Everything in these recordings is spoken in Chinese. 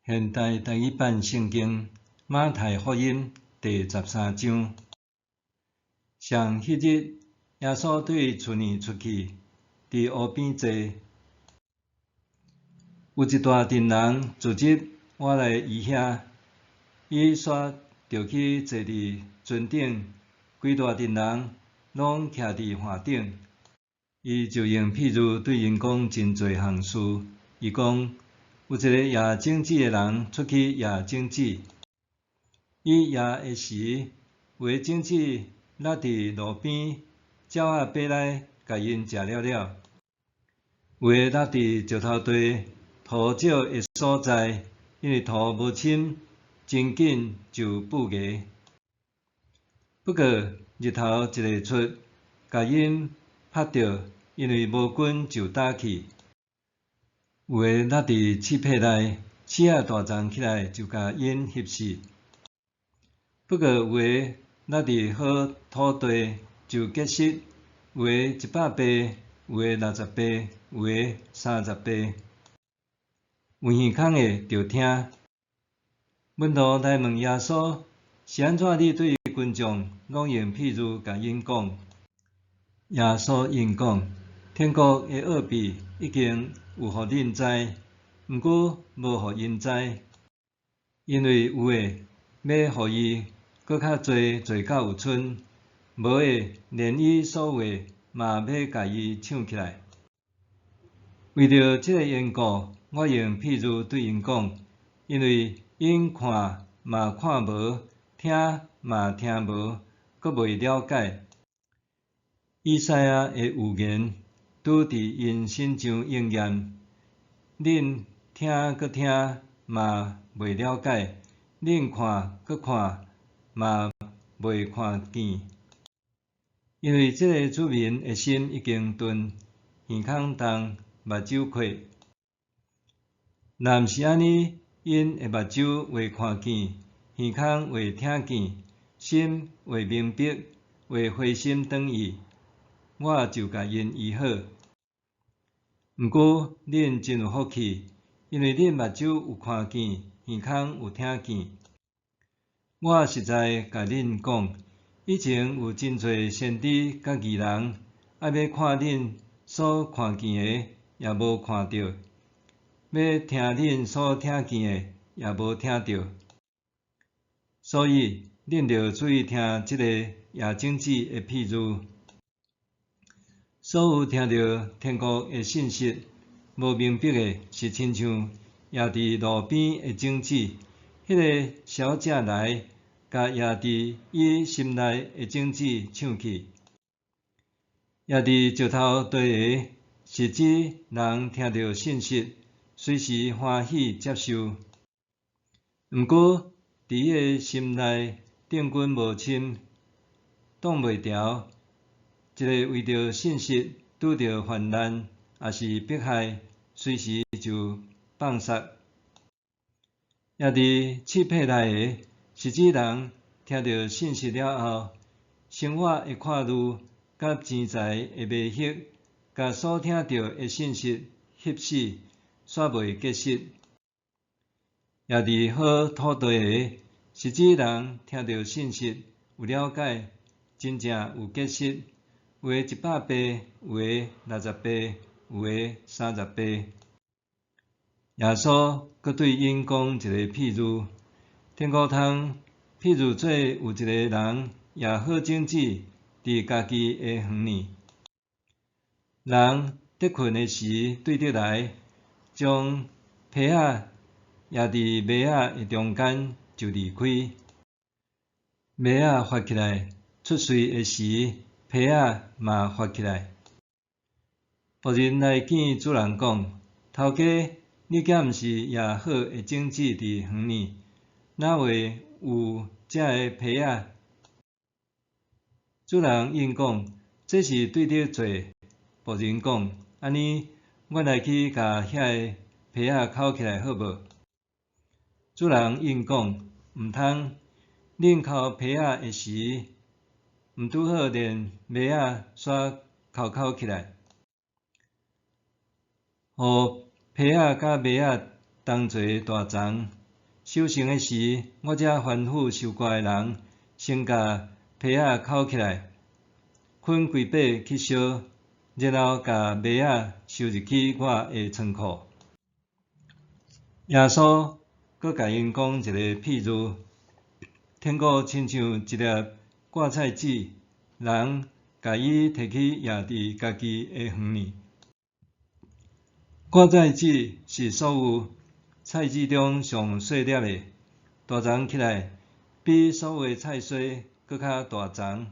现代第一版圣经马太福音第13章。上迄日，耶稣对厝里出去，伫湖边坐。有一大群人聚集我来伊遐，伊煞就去坐伫船顶，规大群人拢徛伫岸顶。伊就用譬如对因讲真侪项事。伊讲，有一个夜种子的人出去夜种子。伊夜的时，有个种子落伫路边，鸟仔爬来，甲因食了了。有个落伫石头地，土少的所在，因为土无深，真紧就腐芽。不过日头一日出，甲因拍着，因为无根就倒去。有个落伫刺皮内，刺仔大丛起来就甲因吸死。不过有个落伫好土地就结实，有个100倍，有个60倍，有个30倍。有耳孔的就听。门徒来问耶稣，是安怎你对群众拢用譬如甲因讲？耶稣应讲，天国的奥秘已经有互恁知，毋过无互因知，因为有诶要互伊搁较侪做到有剩，无诶连伊所有诶嘛要甲伊抢起来。为着这个缘故，我用譬如对因讲，因为因看嘛看无，听嘛听无，阁未了解。以赛亚的预言拄伫因身上应验。恁听阁听嘛未了解，恁看阁看嘛未看见。因为这个子民的心已经钝，耳孔重，目睭缺。若毋是安尼，因的目睭未看见，耳孔未听见，心未明白，未回心转意，我就甲因医好。毋过恁真有福气，因为恁目睭有看见，耳孔有听见。我实在甲恁讲，以前有真侪先知甲义人，要看恁所看见的，也无看到；要听恁所听见的，也无听到。所以恁着注意听即个夜种子的譬如。所有听到天国的信息，无明白的，是亲像野伫路边的种子。迄个小者来，甲野伫伊心内的种子抢去。野伫石头地的，是指人听到信息，随时欢喜接受。毋过伫伊的心内定根无深，挡袂牢。一个为着信息拄着患难，也是迫害，随时就放杀。也伫刺皮内的，是指人听到信息了后，生活的看路甲钱财的迷惑，甲所听到的信息翕死，煞袂结实。也伫好土地的，是指人听到信息有了解，真正有结实。有个100倍，有个60倍，有个30倍。耶稣阁对因讲一个譬如：天国通譬如做有一个人野好种子伫家己的园里。人得困的时对得来，将皮仔野伫麦仔的中间就离开。麦仔发起来出穗的时，皮仔嘛发起来。仆人来见主人讲：头家，你敢毋是野好的种子伫园里？哪会有这个皮仔？主人应讲：这是对你做。仆人讲：安尼，我来去甲遐个皮仔扣起来好无？主人应讲：毋通，恁扣皮仔的时，毋拄好连麦仔煞扣起来，互皮仔甲麦仔同齐大藏。守成的时，我这反复受割的人，先甲被仔扣起来，捆规把去烧，然后甲麦仔收入去我的仓库。耶稣搁甲因讲一个譬喻：天国亲像一粒芥菜籽，人甲伊摕去压伫家己的园里。芥菜籽是所有菜籽中上细粒的，大丛起来，比所有的菜荽搁较大丛，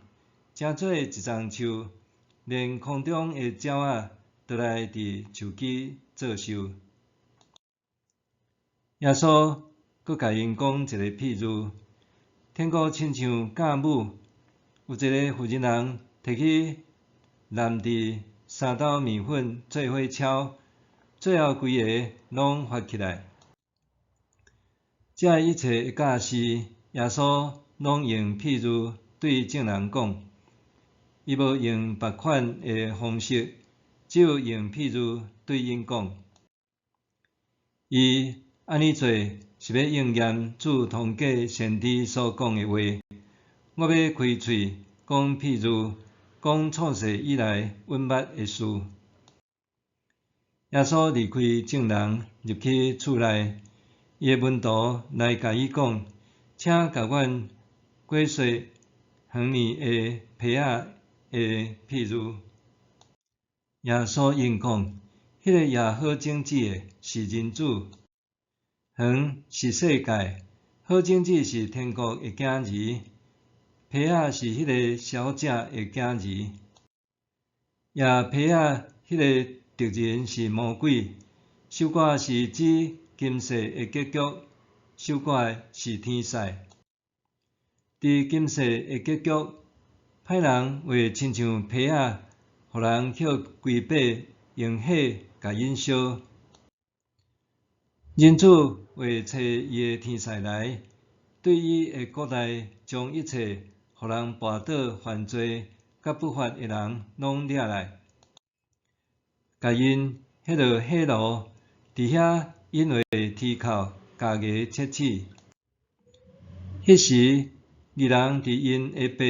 正做一丛树，连空中的鸟仔倒来伫树基做寿。耶稣搁甲因讲一个譬喻：天国亲像酵母，有一个妇人摕去淋伫三斗面粉做伙炒，最后规个拢发起来。这一切的教示，耶稣拢用譬喻对众人讲，伊无用别款的方式，只有用譬喻对因讲。伊安尼做是要应验主通过先知所讲的话。我要开喙讲譬喻，讲创世以来稳捌的事。耶稣离开众人，入去厝内，伊的门徒来甲伊讲，请甲阮解说园里的皮仔的譬喻。耶稣应讲，迄个也好种子的是人子，园是世界，好种子是天国的囝儿，皮仔是迄个小者的囝儿，也皮仔迄个敌人是魔鬼，收割是指今世的结局，收割的是天使。伫今世的结局，歹人会亲像皮仔，互人捡规把用火甲引烧。人子会找伊的天使来，对伊的国内将一切互人绊倒犯罪甲不法的人拢掠来。甲因迄落火炉，伫遐因为天口加牙切齿。迄时，二人伫因下爸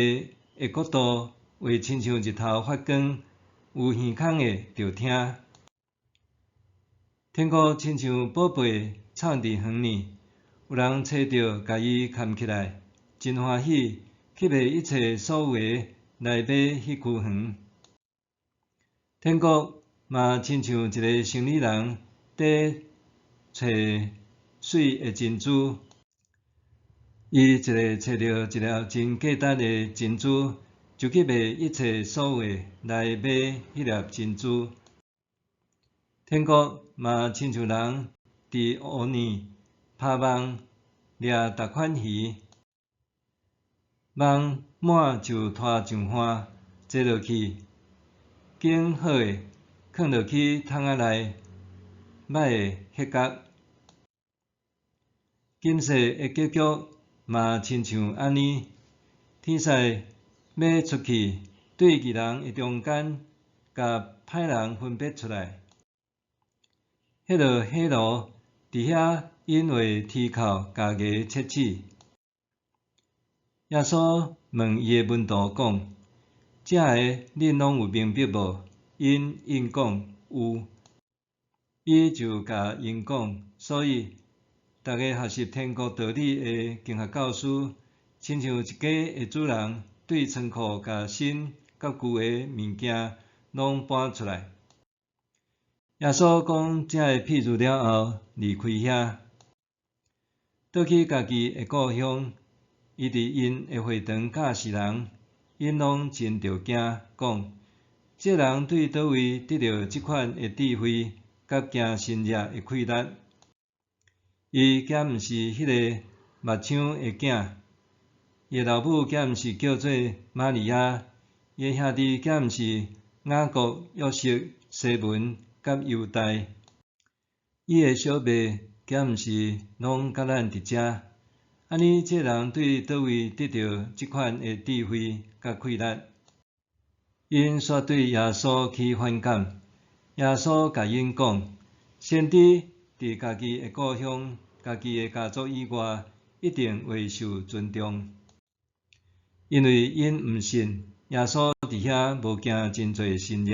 的国度，会亲像日头发光，有耳孔的就听。天国亲像宝贝藏伫园里，有人找着，甲伊牵起来，真欢喜，去卖一切所有的来买迄区园。天国嘛亲像一个生理人伫找水的珍珠，伊一个找到一粒真价值的珍珠，就去卖一切所有的来买迄粒珍珠。天国嘛亲像人伫湖里拍网掠逐款鱼，网满就拖上岸，坐落去，拣好的放落去桶仔内，歹的迄角。今世的结局嘛亲像安尼，天使要出去对义人的中间，甲歹人分别出来。迄落火炉伫遐因为天口加牙切齿。耶稣问伊的门徒讲：这个恁拢有明白无？因应讲有。伊就甲因讲，所以逐个学习天国道理的经学教师，亲像一家的主人，对仓库甲新甲旧的物件拢搬出来。耶稣讲这个譬喻了后，离开遐，倒去家己的故乡。伊伫因的会堂教示人，因拢真着惊，讲：这人对倒位得到即款的智慧，甲惊神热的气力？伊敢毋是迄个目睭的囝？伊的老母敢毋是叫做玛利亚？伊的兄弟敢毋是雅各、约瑟、西门甲犹大？伊的小妹敢毋是拢甲咱伫遮？安尼，这人对倒位得到即款的智慧甲气力？因煞对耶稣起反感。耶稣甲因讲：先知伫家己的故乡、家己的家族以外，一定会受尊重，因为因毋信耶稣伫遐无行真侪神迹。